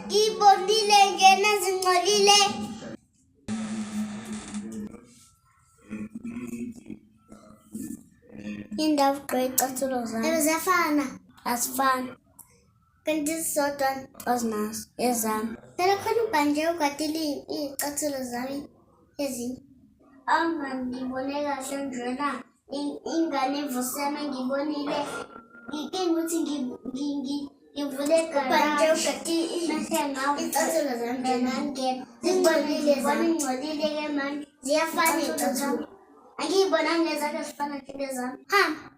Ngibonile njena zingcolile. Indawo icathulo zami. Ziyafana. Azifani. Kanti zizodwa azinazo ezami. Phela khona ubhanje ugadile iy'cathulo zami ezinye. Ngibone kahle njena ingane evusana ngibonile. Ngicela ukuthi ngivule ubhanje ugade iy'cathulo zami njena ngingena. Zingcolile zami. Ngingcolile-ke manje. Ziyafana iy'cathulo. Angiy'bonanga nezakho zifana njengezami. Hamba.